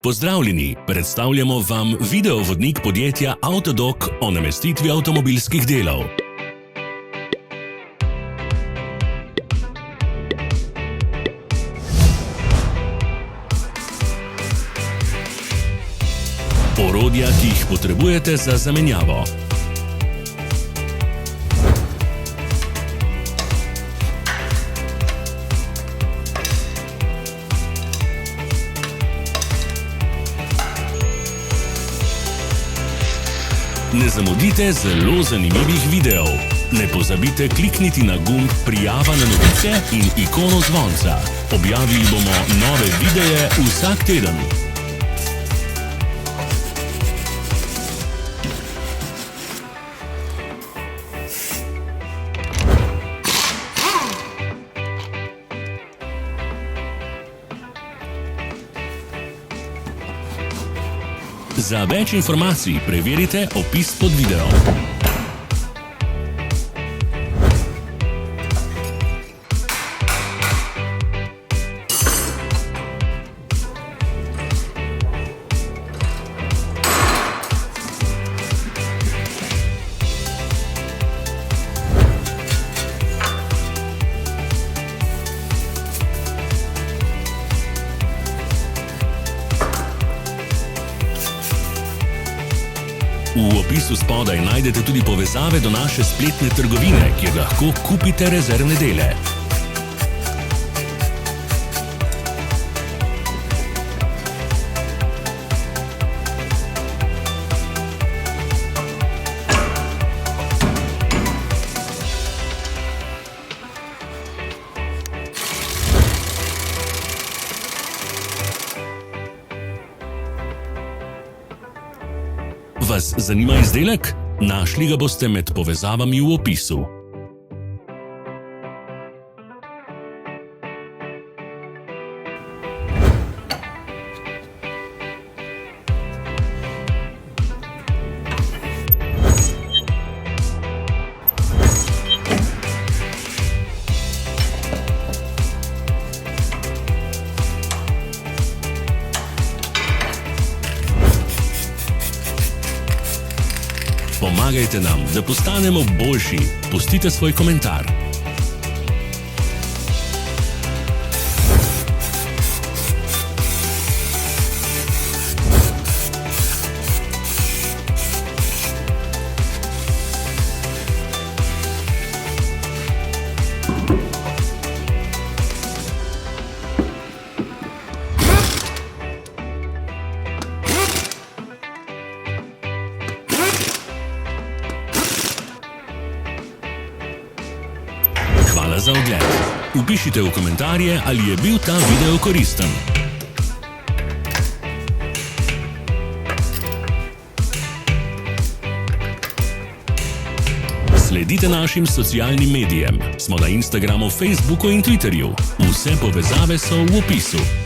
Pozdravljeni, predstavljamo vam videovodnik podjetja Autodoc o namestitvi avtomobilskih delov. Orodja, ki jih potrebujete za zamenjavo. Ne zamudite zelo zanimivih videov. Ne pozabite klikniti na gumb Prijava na novice in ikono zvonca. Objavili bomo nove videe vsak teden. Za več informacij preverite opis pod videom. V opisu spodaj najdete tudi povezave do naše spletne trgovine, kjer lahko kupite rezervne dele. Vas zanima izdelek? Našli ga boste med povezavami v opisu. Pomagajte nam, da postanemo boljši. Pustite svoj komentar. Hvala za ogled. Vpišite v komentarje, ali je bil ta video koristen. Sledite našim socialnim medijem. Smo na Instagramu, Facebooku in Twitterju. Vse povezave so v opisu.